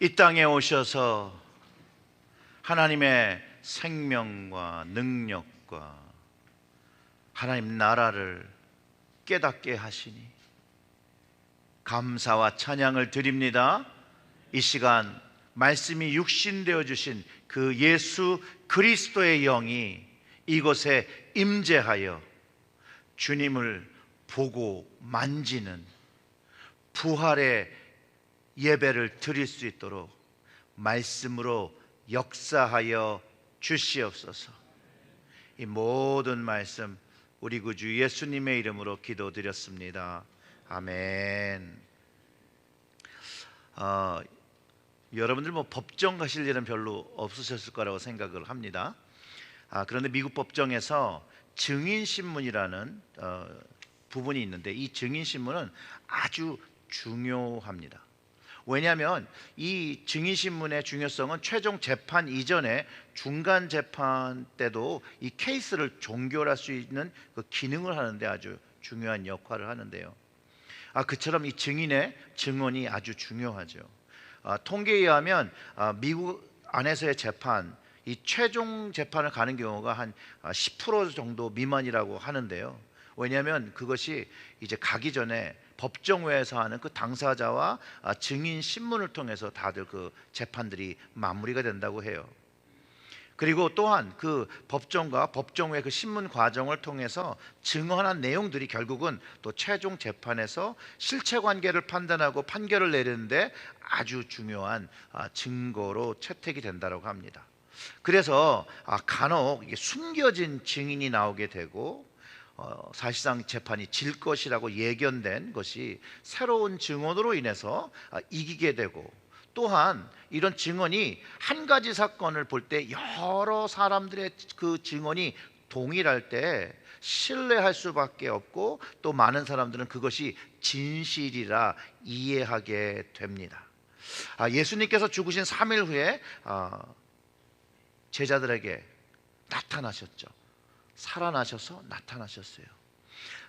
이 땅에 오셔서 하나님의 생명과 능력과 하나님 나라를 깨닫게 하시니 감사와 찬양을 드립니다. 이 시간 말씀이 육신되어 주신 그 예수 그리스도의 영이 이곳에 임재하여 주님을 보고 만지는 부활의 예배를 드릴 수 있도록 말씀으로 역사하여 주시옵소서. 이 모든 말씀 우리 구주 예수님의 이름으로 기도드렸습니다. 아멘. 여러분들 법정 가실 일은 별로 없으셨을 거라고 생각을 합니다. 그런데 미국 법정에서 증인신문이라는 부분이 있는데, 이 증인신문은 아주 중요합니다. 왜냐하면 이 증인신문의 중요성은 최종 재판 이전에 중간 재판 때도 이 케이스를 종결할 수 있는 그 기능을 하는데 아주 중요한 역할을 하는데요. 그처럼 이 증인의 증언이 아주 중요하죠. 통계에 의하면 미국 안에서의 재판, 이 최종 재판을 가는 경우가 한 10% 정도 미만이라고 하는데요. 왜냐하면 그것이 이제 가기 전에 법정외에서 하는 그 당사자와 증인 신문을 통해서 다들 그 재판들이 마무리가 된다고 해요. 그리고 또한 그 법정과 법정외 그 신문 과정을 통해서 증언한 내용들이 결국은 또 최종 재판에서 실체관계를 판단하고 판결을 내리는데 아주 중요한 증거로 채택이 된다고 합니다. 그래서 간혹 이게 숨겨진 증인이 나오게 되고 사실상 재판이 질 것이라고 예견된 것이 새로운 증언으로 인해서 이기게 되고, 또한 이런 증언이 한 가지 사건을 볼 때 여러 사람들의 그 증언이 동일할 때 신뢰할 수밖에 없고, 또 많은 사람들은 그것이 진실이라 이해하게 됩니다. 예수님께서 죽으신 3일 후에 제자들에게 나타나셨죠. 살아나셔서 나타나셨어요.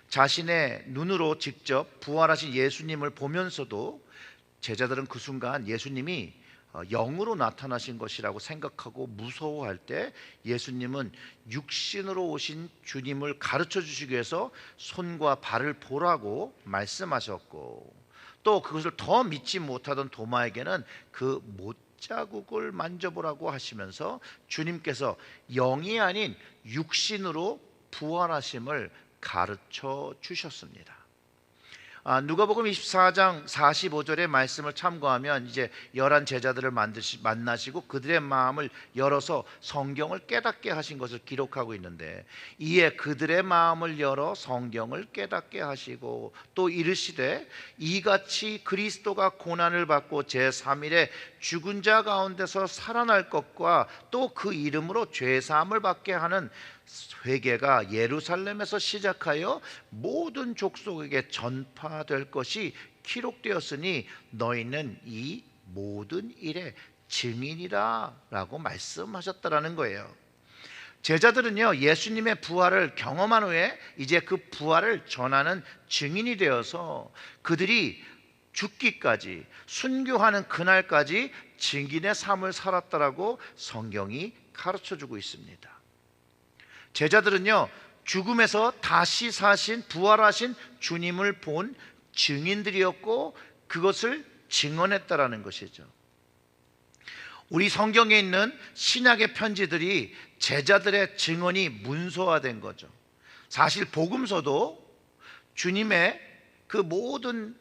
자신의 눈으로 직접 부활하신 예수님을 보면서도 제자들은 그 순간 예수님이 영으로 나타나신 것이라고 생각하고 무서워할 때, 예수님은 육신으로 오신 주님을 가르쳐 주시기 위해서 손과 발을 보라고 말씀하셨고, 또 그것을 더 믿지 못하던 도마에게는 그 못자국을 만져보라고 하시면서 주님께서 영이 아닌 육신으로 부활하심을 가르쳐 주셨습니다. 누가복음 24장 45절의 말씀을 참고하면 이제 11 제자들을 만나시고 그들의 마음을 열어서 성경을 깨닫게 하신 것을 기록하고 있는데, 이에 그들의 마음을 열어 성경을 깨닫게 하시고 또 이르시되 이같이 그리스도가 고난을 받고 제3일에 죽은 자 가운데서 살아날 것과 또 그 이름으로 죄사함을 받게 하는 회개가 예루살렘에서 시작하여 모든 족속에게 전파될 것이 기록되었으니 너희는 이 모든 일의 증인이라 라고 말씀하셨다라는 거예요. 제자들은요, 예수님의 부활을 경험한 후에 이제 그 부활을 전하는 증인이 되어서 그들이 죽기까지, 순교하는 그날까지 증인의 삶을 살았다라고 성경이 가르쳐주고 있습니다. 제자들은요, 죽음에서 다시 사신 부활하신 주님을 본 증인들이었고 그것을 증언했다라는 것이죠. 우리 성경에 있는 신약의 편지들이 제자들의 증언이 문서화된 거죠. 사실 복음서도 주님의 그 모든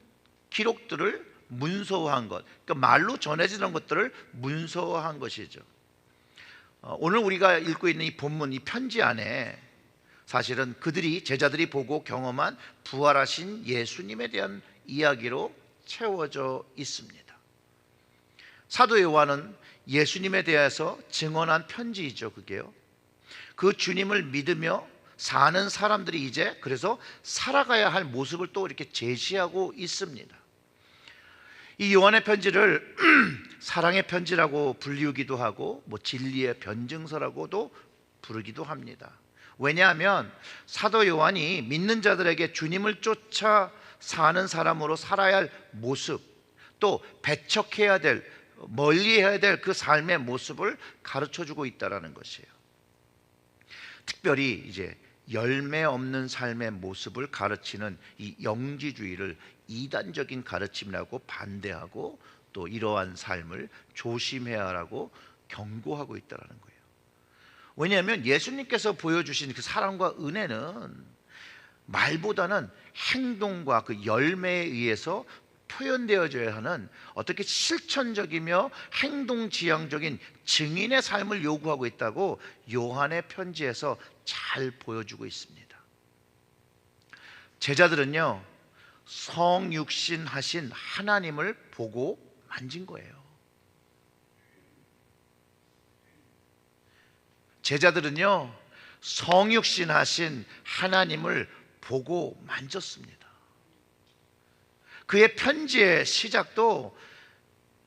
기록들을 문서화한 것, 그러니까 말로 전해지는 것들을 문서화한 것이죠. 오늘 우리가 읽고 있는 이 본문, 이 편지 안에 사실은 제자들이 보고 경험한 부활하신 예수님에 대한 이야기로 채워져 있습니다. 사도 요한은 예수님에 대해서 증언한 편지이죠. 그게요, 그 주님을 믿으며 사는 사람들이 이제 그래서 살아가야 할 모습을 또 이렇게 제시하고 있습니다. 이 요한의 편지를 사랑의 편지라고 불리우기도 하고 진리의 변증서라고도 부르기도 합니다. 왜냐하면 사도 요한이 믿는 자들에게 주님을 쫓아 사는 사람으로 살아야 할 모습, 또 배척해야 될 멀리해야 될 그 삶의 모습을 가르쳐주고 있다라는 것이에요. 특별히 이제 열매 없는 삶의 모습을 가르치는 이 영지주의를 이단적인 가르침이라고 반대하고 또 이러한 삶을 조심해야 하라고 경고하고 있다라는 거예요. 왜냐하면 예수님께서 보여주신 그 사랑과 은혜는 말보다는 행동과 그 열매에 의해서 표현되어져야 하는 어떻게 실천적이며 행동지향적인 증인의 삶을 요구하고 있다고 요한의 편지에서 잘 보여주고 있습니다. 제자들은요, 성육신 하신 하나님을 보고 만진 거예요. 제자들은요, 성육신 하신 하나님을 보고 만졌습니다. 그의 편지의 시작도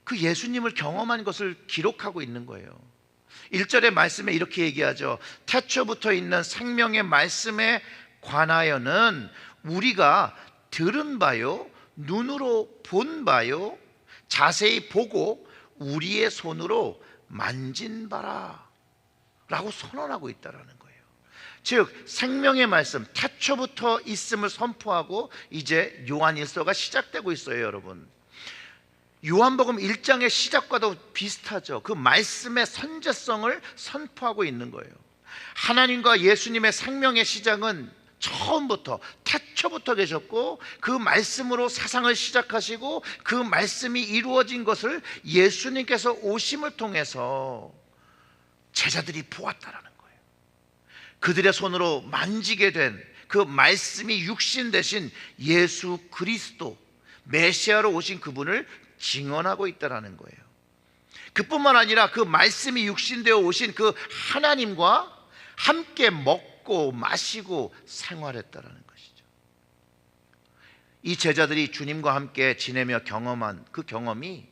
그 예수님을 경험한 것을 기록하고 있는 거예요. 1절의 말씀에 이렇게 얘기하죠. 태초부터 있는 생명의 말씀에 관하여는 우리가 들은 바요, 눈으로 본 바요, 자세히 보고 우리의 손으로 만진 바라 라고 선언하고 있다라는 거예요. 즉 생명의 말씀, 태초부터 있음을 선포하고 이제 요한일서가 시작되고 있어요. 여러분, 요한복음 1장의 시작과도 비슷하죠. 그 말씀의 선제성을 선포하고 있는 거예요. 하나님과 예수님의 생명의 시작은 처음부터 태초부터 계셨고 그 말씀으로 세상을 시작하시고 그 말씀이 이루어진 것을 예수님께서 오심을 통해서 제자들이 보았다라는 거예요. 그들의 손으로 만지게 된 그 말씀이 육신 되신 예수 그리스도, 메시아로 오신 그분을 증언하고 있다라는 거예요. 그뿐만 아니라 그 말씀이 육신되어 오신 그 하나님과 함께 먹고 마시고 생활했다라는 것이죠. 이 제자들이 주님과 함께 지내며 경험한 그 경험이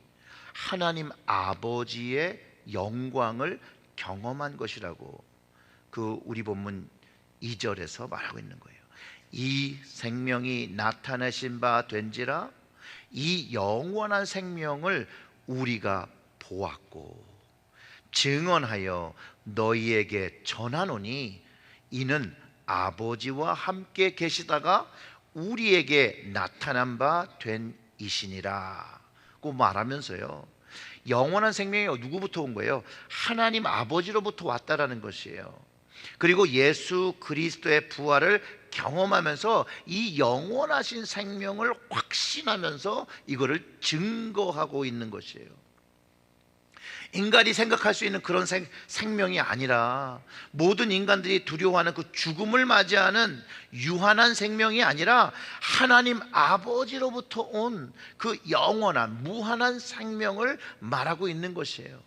하나님 아버지의 영광을 경험한 것이라고 그 우리 본문 2절에서 말하고 있는 거예요. 이 생명이 나타내신 바 된지라 이 영원한 생명을 우리가 보았고 증언하여 너희에게 전하노니 이는 아버지와 함께 계시다가 우리에게 나타난 바 된 이시니라고 말하면서요, 영원한 생명이 누구부터 온 거예요? 하나님 아버지로부터 왔다라는 것이에요. 그리고 예수 그리스도의 부활을 경험하면서 이 영원하신 생명을 확신하면서 이거를 증거하고 있는 것이에요. 인간이 생각할 수 있는 그런 생명이 아니라, 모든 인간들이 두려워하는 그 죽음을 맞이하는 유한한 생명이 아니라 하나님 아버지로부터 온 그 영원한 무한한 생명을 말하고 있는 것이에요.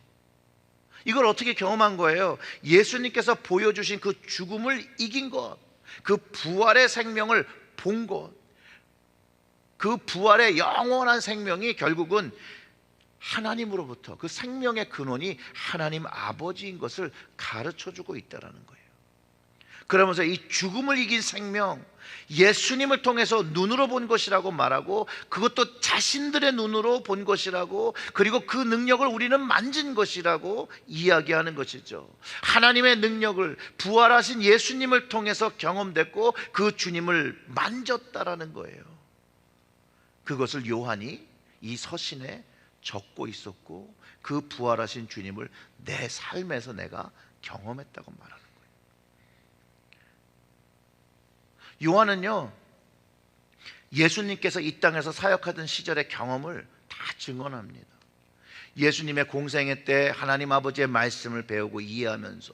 이걸 어떻게 경험한 거예요? 예수님께서 보여주신 그 죽음을 이긴 것, 그 부활의 생명을 본 것, 그 부활의 영원한 생명이 결국은 하나님으로부터, 그 생명의 근원이 하나님 아버지인 것을 가르쳐주고 있다는 거예요. 그러면서 이 죽음을 이긴 생명, 예수님을 통해서 눈으로 본 것이라고 말하고, 그것도 자신들의 눈으로 본 것이라고, 그리고 그 능력을 우리는 만진 것이라고 이야기하는 것이죠. 하나님의 능력을 부활하신 예수님을 통해서 경험됐고 그 주님을 만졌다라는 거예요. 그것을 요한이 이 서신에 적고 있었고, 그 부활하신 주님을 내 삶에서 내가 경험했다고 말하는 거예요. 요한은요, 예수님께서 이 땅에서 사역하던 시절의 경험을 다 증언합니다. 예수님의 공생애 때 하나님 아버지의 말씀을 배우고 이해하면서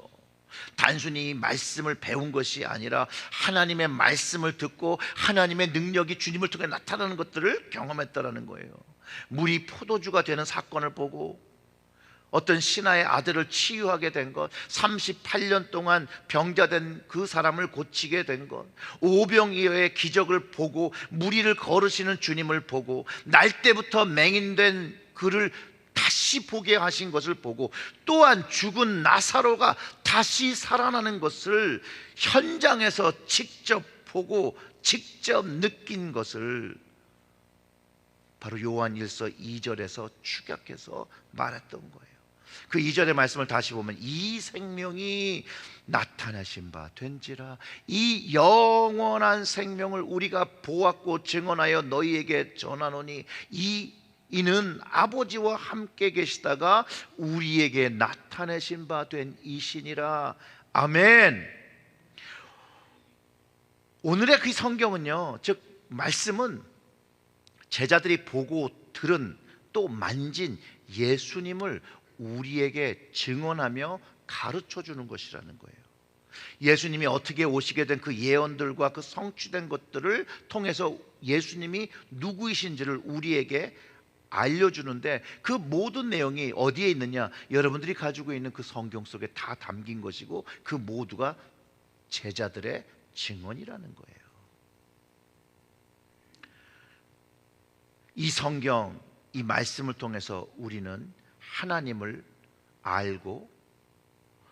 단순히 말씀을 배운 것이 아니라 하나님의 말씀을 듣고 하나님의 능력이 주님을 통해 나타나는 것들을 경험했다라는 거예요. 물이 포도주가 되는 사건을 보고 어떤 신하의 아들을 치유하게 된 것, 38년 동안 병자된 그 사람을 고치게 된 것, 오병이어의 기적을 보고 무리를 걸으시는 주님을 보고 날 때부터 맹인된 그를 다시 보게 하신 것을 보고, 또한 죽은 나사로가 다시 살아나는 것을 현장에서 직접 보고 직접 느낀 것을 바로 요한 1서 2절에서 축약해서 말했던 거예요. 그 2절의 말씀을 다시 보면 이 생명이 나타나신 바 된지라, 이 영원한 생명을 우리가 보았고 증언하여 너희에게 전하노니 이는 아버지와 함께 계시다가 우리에게 나타내신 바 된 이신이라. 아멘. 오늘의 그 성경은요, 즉 말씀은 제자들이 보고 들은 또 만진 예수님을 우리에게 증언하며 가르쳐 주는 것이라는 거예요. 예수님이 어떻게 오시게 된 그 예언들과 그 성취된 것들을 통해서 예수님이 누구이신지를 우리에게 알려주는데, 그 모든 내용이 어디에 있느냐? 여러분들이 가지고 있는 그 성경 속에 다 담긴 것이고, 그 모두가 제자들의 증언이라는 거예요. 이 성경, 이 말씀을 통해서 우리는 하나님을 알고,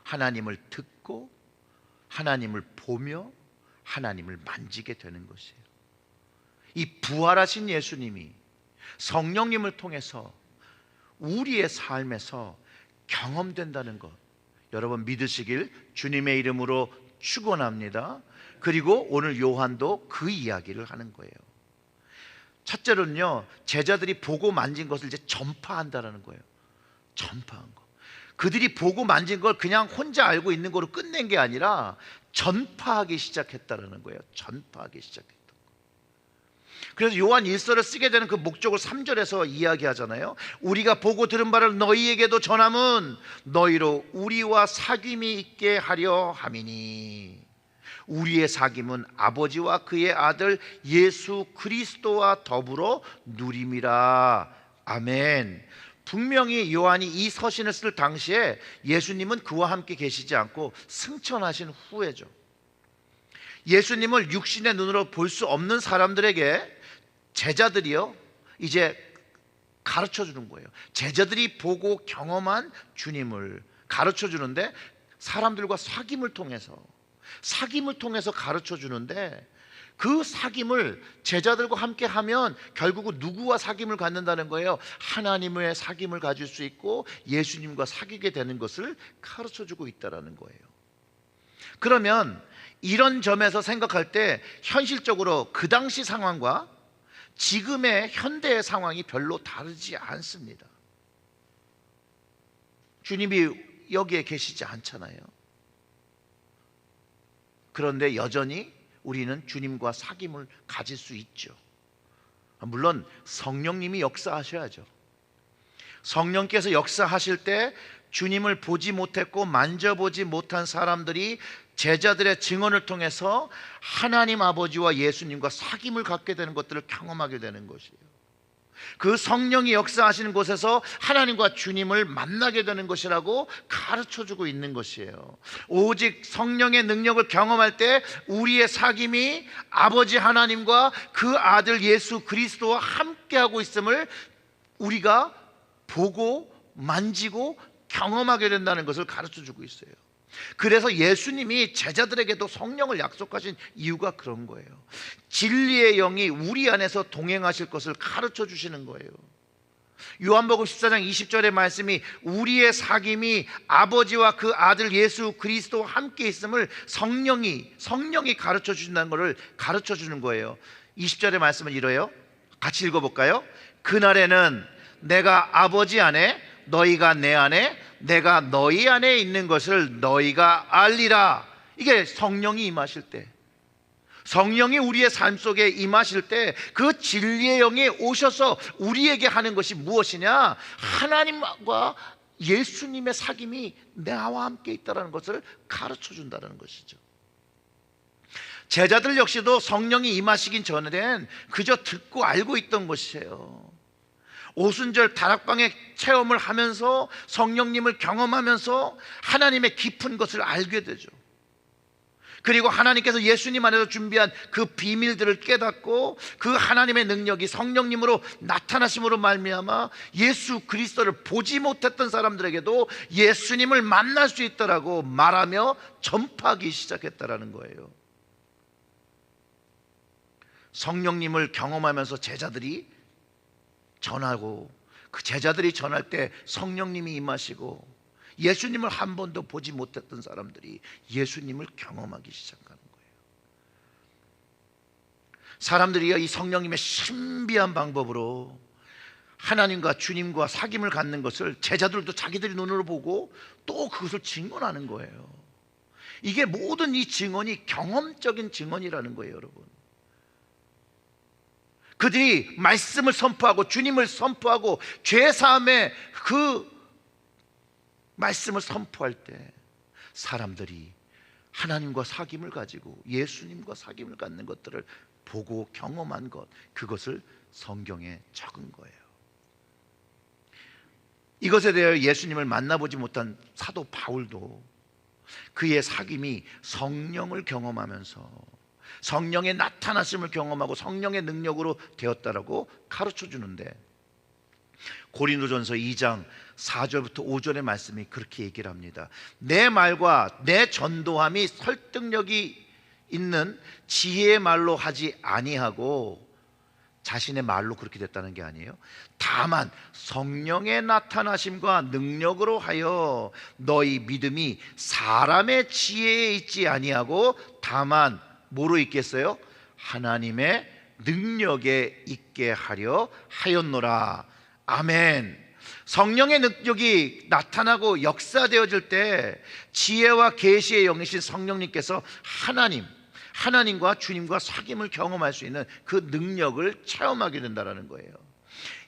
하나님을 듣고, 하나님을 보며 하나님을 만지게 되는 것이에요. 이 부활하신 예수님이 성령님을 통해서 우리의 삶에서 경험된다는 것, 여러분 믿으시길 주님의 이름으로 축원합니다. 그리고 오늘 요한도 그 이야기를 하는 거예요. 첫째로는요, 제자들이 보고 만진 것을 이제 전파한다라는 거예요. 전파한 거. 그들이 보고 만진 걸 그냥 혼자 알고 있는 거로 끝낸 게 아니라 전파하기 시작했다라는 거예요. 전파하기 시작했다. 그래서 요한 1서를 쓰게 되는 그 목적을 3절에서 이야기하잖아요. 우리가 보고 들은 바를 너희에게도 전함은 너희로 우리와 사귐이 있게 하려 함이니, 우리의 사귐은 아버지와 그의 아들 예수 그리스도와 더불어 누림이라. 아멘. 분명히 요한이 이 서신을 쓸 당시에 예수님은 그와 함께 계시지 않고 승천하신 후에죠. 예수님을 육신의 눈으로 볼 수 없는 사람들에게 제자들이요, 이제 가르쳐 주는 거예요. 제자들이 보고 경험한 주님을 가르쳐 주는데, 사람들과 사귐을 통해서 가르쳐 주는데, 그 사귐을 제자들과 함께 하면 결국은 누구와 사귐을 갖는다는 거예요? 하나님의 사귐을 가질 수 있고 예수님과 사귀게 되는 것을 가르쳐 주고 있다는 거예요. 그러면 이런 점에서 생각할 때 현실적으로 그 당시 상황과 지금의 현대의 상황이 별로 다르지 않습니다. 주님이 여기에 계시지 않잖아요. 그런데 여전히 우리는 주님과 사귐을 가질 수 있죠. 물론 성령님이 역사하셔야죠. 성령께서 역사하실 때 주님을 보지 못했고 만져보지 못한 사람들이 제자들의 증언을 통해서 하나님 아버지와 예수님과 사귐을 갖게 되는 것들을 경험하게 되는 것이에요. 그 성령이 역사하시는 곳에서 하나님과 주님을 만나게 되는 것이라고 가르쳐주고 있는 것이에요. 오직 성령의 능력을 경험할 때 우리의 사귐이 아버지 하나님과 그 아들 예수 그리스도와 함께하고 있음을 우리가 보고 만지고 경험하게 된다는 것을 가르쳐주고 있어요. 그래서 예수님이 제자들에게도 성령을 약속하신 이유가 그런 거예요. 진리의 영이 우리 안에서 동행하실 것을 가르쳐 주시는 거예요. 요한복음 14장 20절의 말씀이 우리의 사귐이 아버지와 그 아들 예수 그리스도와 함께 있음을 성령이 가르쳐 주신다는 것을 가르쳐 주는 거예요. 20절의 말씀은 이래요. 같이 읽어볼까요? 그날에는 내가 아버지 안에, 너희가 내 안에, 내가 너희 안에 있는 것을 너희가 알리라. 이게 성령이 임하실 때, 성령이 우리의 삶 속에 임하실 때 그 진리의 영이 오셔서 우리에게 하는 것이 무엇이냐? 하나님과 예수님의 사귐이 나와 함께 있다는 것을 가르쳐 준다는 것이죠. 제자들 역시도 성령이 임하시긴 전에는 그저 듣고 알고 있던 것이에요. 오순절 다락방의 체험을 하면서 성령님을 경험하면서 하나님의 깊은 것을 알게 되죠. 그리고 하나님께서 예수님 안에서 준비한 그 비밀들을 깨닫고 그 하나님의 능력이 성령님으로 나타나심으로 말미암아 예수 그리스도를 보지 못했던 사람들에게도 예수님을 만날 수 있다라고 말하며 전파하기 시작했다라는 거예요. 성령님을 경험하면서 제자들이 전하고 그 제자들이 전할 때 성령님이 임하시고 예수님을 한 번도 보지 못했던 사람들이 예수님을 경험하기 시작하는 거예요. 사람들이 이 성령님의 신비한 방법으로 하나님과 주님과 사귐을 갖는 것을 제자들도 자기들이 눈으로 보고 또 그것을 증언하는 거예요. 이게 모든 이 증언이 경험적인 증언이라는 거예요, 여러분. 그들이 말씀을 선포하고 주님을 선포하고 죄사함의 그 말씀을 선포할 때 사람들이 하나님과 사귐을 가지고 예수님과 사귐을 갖는 것들을 보고 경험한 것, 그것을 성경에 적은 거예요. 이것에 대하여 예수님을 만나보지 못한 사도 바울도 그의 사귐이 성령을 경험하면서 성령의 나타나심을 경험하고 성령의 능력으로 되었다라고 가르쳐 주는데, 고린도전서 2장 4절부터 5절의 말씀이 그렇게 얘기를 합니다. 내 말과 내 전도함이 설득력이 있는 지혜의 말로 하지 아니하고, 자신의 말로 그렇게 됐다는 게 아니에요. 다만 성령의 나타나심과 능력으로 하여 너희 믿음이 사람의 지혜에 있지 아니하고 다만 뭐로 있겠어요? 하나님의 능력에 있게 하려 하였노라. 아멘. 성령의 능력이 나타나고 역사되어질 때 지혜와 계시의 영이신 성령님께서 하나님과 주님과 사귐을 경험할 수 있는 그 능력을 체험하게 된다는 거예요.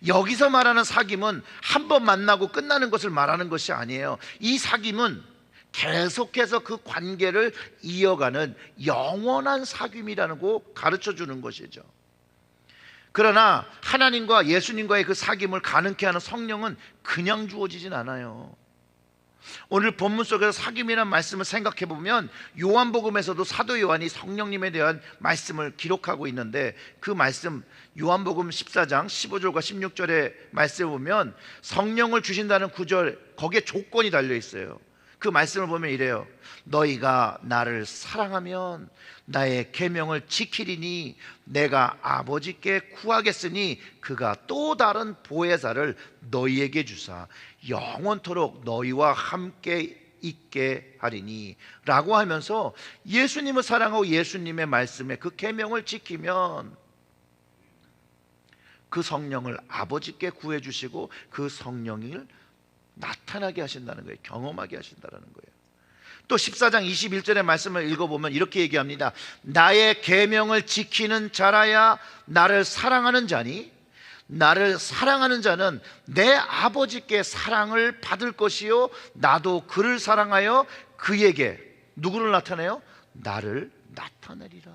여기서 말하는 사귐은 한 번 만나고 끝나는 것을 말하는 것이 아니에요. 이 사귐은 계속해서 그 관계를 이어가는 영원한 사귐이라는 거 가르쳐 주는 것이죠. 그러나 하나님과 예수님과의 그 사귐을 가능케 하는 성령은 그냥 주어지진 않아요. 오늘 본문 속에서 사귐이라는 말씀을 생각해 보면 요한복음에서도 사도 요한이 성령님에 대한 말씀을 기록하고 있는데, 그 말씀 요한복음 14장 15절과 16절의 말씀을 보면 성령을 주신다는 구절, 거기에 조건이 달려 있어요. 그 말씀을 보면 이래요. 너희가 나를 사랑하면 나의 계명을 지키리니 내가 아버지께 구하겠으니 그가 또 다른 보혜사를 너희에게 주사 영원토록 너희와 함께 있게 하리니 라고 하면서 예수님을 사랑하고 예수님의 말씀에 그 계명을 지키면 그 성령을 아버지께 구해 주시고 그 성령을 나타나게 하신다는 거예요. 경험하게 하신다는 거예요. 또 14장 21절의 말씀을 읽어보면 이렇게 얘기합니다. 나의 계명을 지키는 자라야 나를 사랑하는 자니 나를 사랑하는 자는 내 아버지께 사랑을 받을 것이요 나도 그를 사랑하여 그에게 누구를 나타내요? 나를 나타내리라.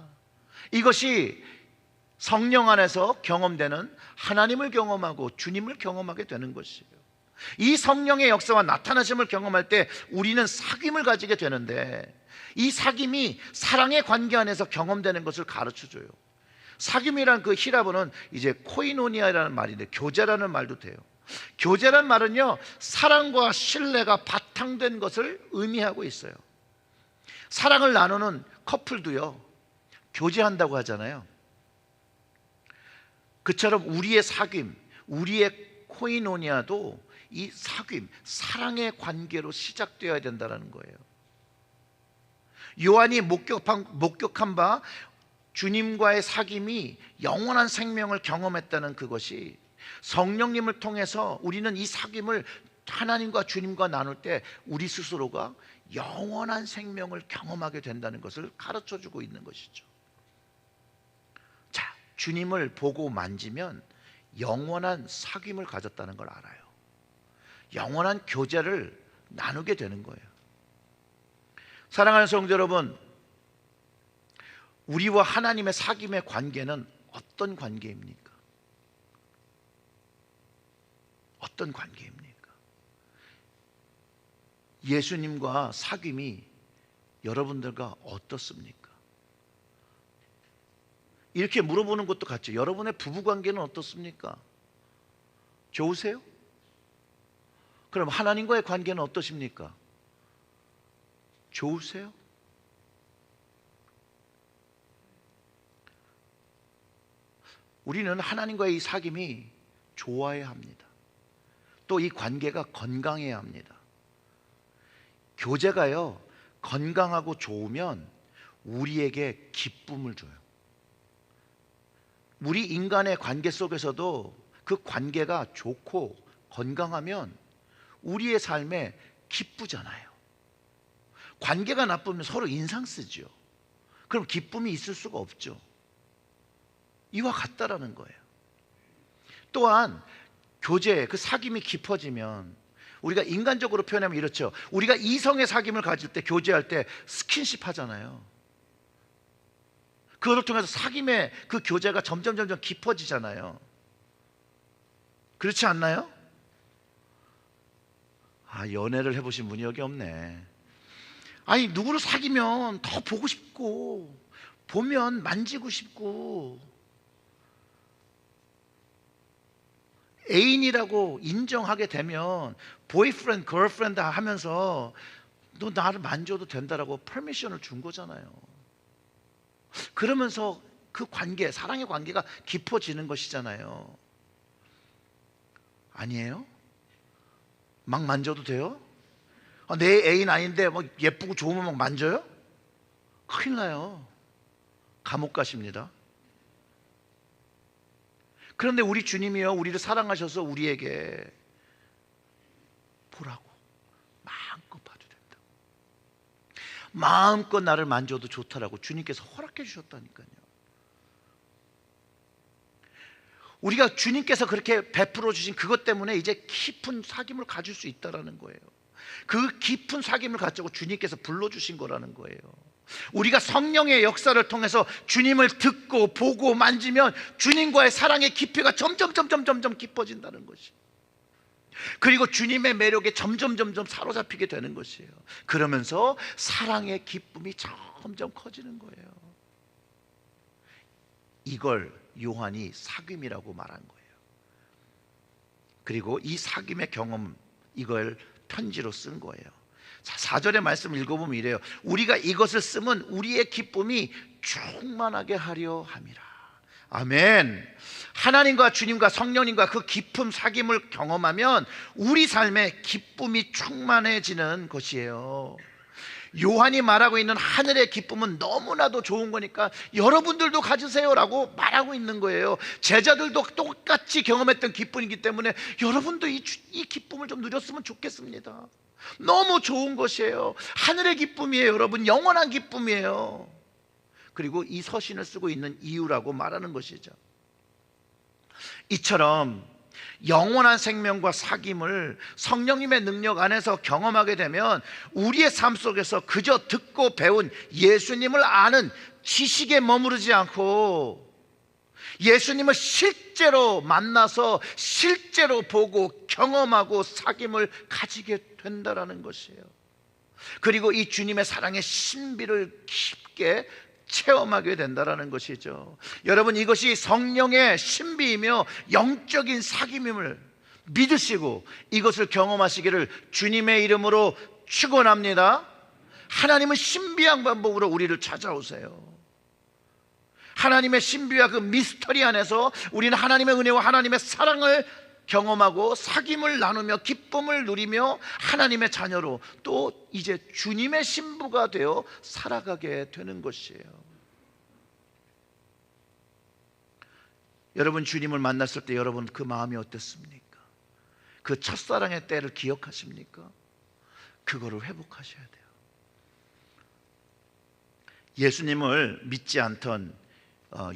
이것이 성령 안에서 경험되는 하나님을 경험하고 주님을 경험하게 되는 것이에요. 이 성령의 역사와 나타나심을 경험할 때 우리는 사귐을 가지게 되는데, 이 사귐이 사랑의 관계 안에서 경험되는 것을 가르쳐줘요. 사귐이란 그 히라보는 이제 코이노니아라는 말인데 교제라는 말도 돼요. 교제란 말은요, 사랑과 신뢰가 바탕된 것을 의미하고 있어요. 사랑을 나누는 커플도요, 교제한다고 하잖아요. 그처럼 우리의 사귐, 우리의 코이노니아도 이 사귐, 사랑의 관계로 시작되어야 된다는 거예요. 요한이 목격한 바 주님과의 사귐이 영원한 생명을 경험했다는 그것이 성령님을 통해서 우리는 이 사귐을 하나님과 주님과 나눌 때 우리 스스로가 영원한 생명을 경험하게 된다는 것을 가르쳐주고 있는 것이죠. 자, 주님을 보고 만지면 영원한 사귐을 가졌다는 걸 알아요. 영원한 교제를 나누게 되는 거예요. 사랑하는 성도 여러분, 우리와 하나님의 사귐의 관계는 어떤 관계입니까? 어떤 관계입니까? 예수님과 사귐이 여러분들과 어떻습니까? 이렇게 물어보는 것도 같죠. 여러분의 부부관계는 어떻습니까? 좋으세요? 그럼 하나님과의 관계는 어떠십니까? 좋으세요? 우리는 하나님과의 이 사귐이 좋아해야 합니다. 또 이 관계가 건강해야 합니다. 교제가요, 건강하고 좋으면 우리에게 기쁨을 줘요. 우리 인간의 관계 속에서도 그 관계가 좋고 건강하면 우리의 삶에 기쁘잖아요. 관계가 나쁘면 서로 인상 쓰죠. 그럼 기쁨이 있을 수가 없죠. 이와 같다라는 거예요. 또한 교제, 그 사귐이 깊어지면 우리가 인간적으로 표현하면 이렇죠. 우리가 이성의 사귐을 가질 때, 교제할 때 스킨십 하잖아요. 그것을 통해서 사귐의 그 교제가 점점 깊어지잖아요. 그렇지 않나요? 연애를 해보신 분이 여기 없네. 아니, 누구를 사귀면 더 보고 싶고, 보면 만지고 싶고, 애인이라고 인정하게 되면 보이프렌드, 걸프렌드 하면서 너 나를 만져도 된다라고 퍼미션을 준 거잖아요. 그러면서 그 관계, 사랑의 관계가 깊어지는 것이잖아요. 아니에요? 막 만져도 돼요? 내 애인 아닌데 뭐 예쁘고 좋으면 막 만져요? 큰일 나요. 감옥 가십니다. 그런데 우리 주님이요, 우리를 사랑하셔서 우리에게 보라고 마음껏 봐도 된다, 마음껏 나를 만져도 좋다라고 주님께서 허락해 주셨다니까요. 우리가 주님께서 그렇게 베풀어 주신 그것 때문에 이제 깊은 사귐을 가질 수 있다라는 거예요. 그 깊은 사귐을 가지고 주님께서 불러주신 거라는 거예요. 우리가 성령의 역사를 통해서 주님을 듣고 보고 만지면 주님과의 사랑의 깊이가 점점 깊어진다는 것이, 그리고 주님의 매력에 점점 사로잡히게 되는 것이에요. 그러면서 사랑의 기쁨이 점점 커지는 거예요. 이걸 요한이 사귐이라고 말한 거예요. 그리고 이 사귐의 경험, 이걸 편지로 쓴 거예요. 자, 4절의 말씀을 읽어보면 이래요. 우리가 이것을 쓰면 우리의 기쁨이 충만하게 하려 함이라. 아멘. 하나님과 주님과 성령님과 그 깊은 사귐을 경험하면 우리 삶에 기쁨이 충만해지는 것이에요. 요한이 말하고 있는 하늘의 기쁨은 너무나도 좋은 거니까 여러분들도 가지세요라고 말하고 있는 거예요. 제자들도 똑같이 경험했던 기쁨이기 때문에 여러분도 이 기쁨을 좀 누렸으면 좋겠습니다. 너무 좋은 것이에요. 하늘의 기쁨이에요, 여러분. 영원한 기쁨이에요. 그리고 이 서신을 쓰고 있는 이유라고 말하는 것이죠. 이처럼 영원한 생명과 사귐을 성령님의 능력 안에서 경험하게 되면 우리의 삶 속에서 그저 듣고 배운 예수님을 아는 지식에 머무르지 않고 예수님을 실제로 만나서 실제로 보고 경험하고 사귐을 가지게 된다라는 것이에요. 그리고 이 주님의 사랑의 신비를 깊게 체험하게 된다라는 것이죠. 여러분, 이것이 성령의 신비이며 영적인 사귐임을 믿으시고 이것을 경험하시기를 주님의 이름으로 축원합니다. 하나님은 신비한 방법으로 우리를 찾아오세요. 하나님의 신비와 그 미스터리 안에서 우리는 하나님의 은혜와 하나님의 사랑을 경험하고 사귐을 나누며 기쁨을 누리며 하나님의 자녀로 또 이제 주님의 신부가 되어 살아가게 되는 것이에요. 여러분, 주님을 만났을 때 여러분 그 마음이 어땠습니까? 그 첫사랑의 때를 기억하십니까? 그거를 회복하셔야 돼요. 예수님을 믿지 않던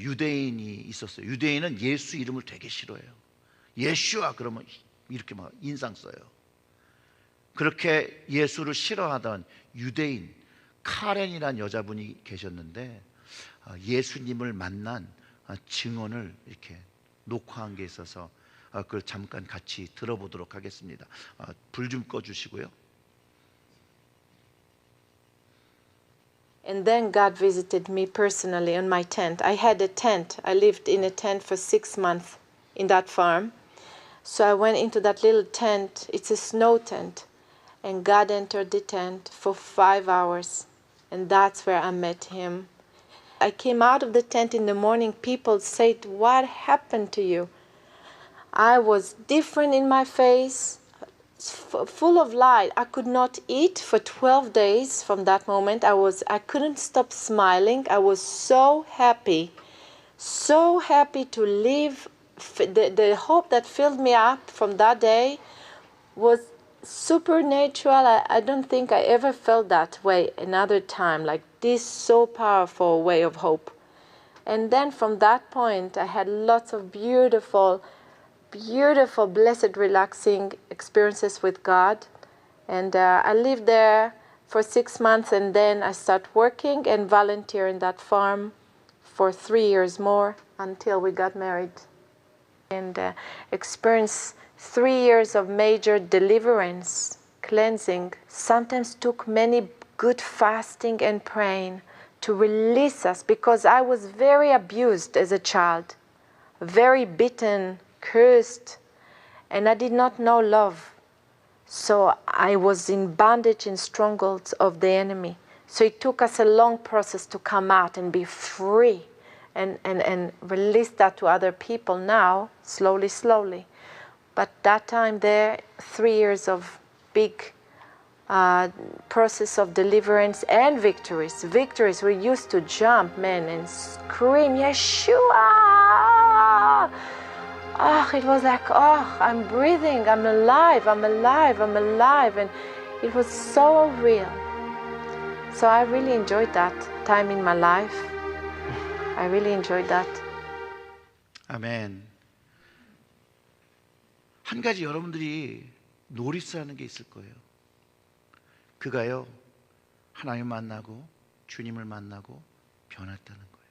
유대인이 있었어요. 유대인은 예수 이름을 되게 싫어해요. 예슈아 그러면 이렇게 막 인상 써요. 그렇게 예수를 싫어하던 유대인 카렌이라는 여자분이 계셨는데 예수님을 만난 증언을 이렇게 녹화한 게 있어서 그걸 잠깐 같이 들어보도록 하겠습니다. 불 좀 꺼주시고요. And then God visited me personally on my tent. I had a tent. I lived in a tent for 6 months in that farm. So I went into that little tent. It's a snow tent. And God entered the tent for 5 hours. And that's where I met him. I came out of the tent in the morning. People said, "What happened to you?" I was different in my face, full of light. I could not eat for 12 days from that moment. I couldn't stop smiling. I was so happy to live. The hope that filled me up from that day was supernatural. I don't think I ever felt that way another time, like this so powerful way of hope. And then from that point, I had lots of beautiful, blessed, relaxing experiences with God. And I lived there for 6 months, and then I started working and volunteering in that farm for 3 years more until we got married. And experienced 3 years of major deliverance, cleansing. Sometimes took many good fasting and praying to release us, because I was very abused as a child, very beaten, cursed, and I did not know love. So I was in bondage and strongholds of the enemy. So it took us a long process to come out and be free and release that to other people now, slowly. But that time there, 3 years of big process of deliverance and victories. We used to jump, man, and scream, Yeshua! Oh, it was like, oh, I'm breathing, I'm alive. And it was so real. So I really enjoyed that time in my life. I really enjoyed that. 아멘. 한 가지 여러분들이 노리스하는 게 있을 거예요. 그가요, 하나님을 만나고 주님을 만나고 변했다는 거예요.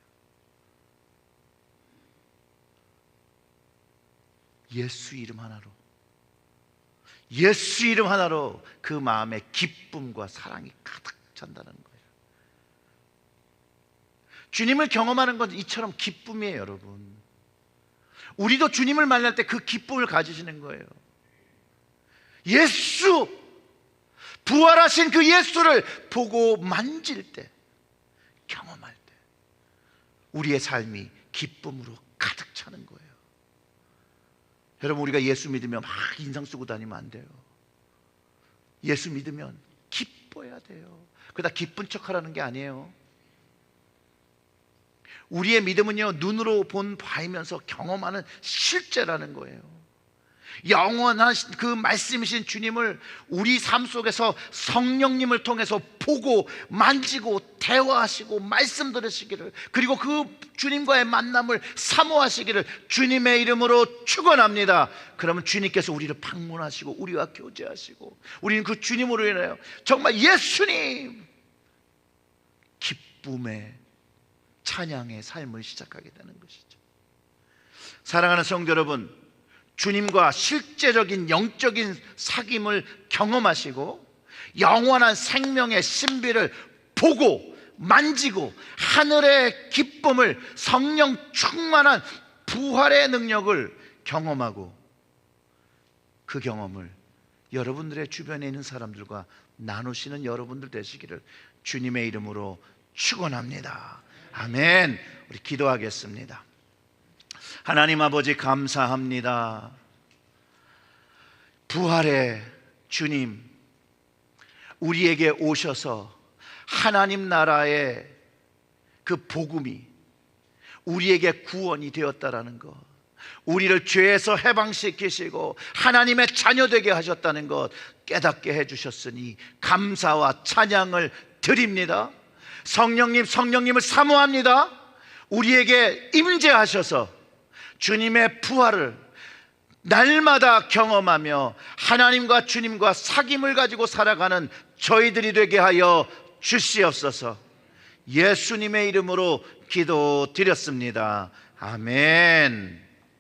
예수 이름 하나로 그 마음에 기쁨과 사랑이 가득 찬다는 거예요. 주님을 경험하는 건 이처럼 기쁨이에요, 여러분. 우리도 주님을 만날 때 그 기쁨을 가지시는 거예요. 예수, 부활하신 그 예수를 보고 만질 때, 경험할 때 우리의 삶이 기쁨으로 가득 차는 거예요. 여러분, 우리가 예수 믿으면 막 인상 쓰고 다니면 안 돼요. 예수 믿으면 기뻐야 돼요. 그러다 기쁜 척하라는 게 아니에요. 우리의 믿음은요, 눈으로 본 바이면서 경험하는 실제라는 거예요. 영원한 그 말씀이신 주님을 우리 삶 속에서 성령님을 통해서 보고 만지고 대화하시고 말씀 들으시기를, 그리고 그 주님과의 만남을 사모하시기를 주님의 이름으로 축원합니다. 그러면 주님께서 우리를 방문하시고 우리와 교제하시고 우리는 그 주님으로 인하여 정말 예수님 기쁨의 찬양의 삶을 시작하게 되는 것이죠. 사랑하는 성도 여러분, 주님과 실제적인 영적인 사귐을 경험하시고 영원한 생명의 신비를 보고 만지고 하늘의 기쁨을, 성령 충만한 부활의 능력을 경험하고 그 경험을 여러분들의 주변에 있는 사람들과 나누시는 여러분들 되시기를 주님의 이름으로 축원합니다. 아멘. 우리 기도하겠습니다. 하나님 아버지, 감사합니다. 부활의 주님, 우리에게 오셔서 하나님 나라의 그 복음이 우리에게 구원이 되었다라는 것, 우리를 죄에서 해방시키시고 하나님의 자녀 되게 하셨다는 것 깨닫게 해주셨으니 감사와 찬양을 드립니다. 성령님을 사모합니다. 우리에게 임재하셔서 주님의 부활을 날마다 경험하며 하나님과 주님과 사귐을 가지고 살아가는 저희들이 되게 하여 주시옵소서. 예수님의 이름으로 기도드렸습니다. 아멘.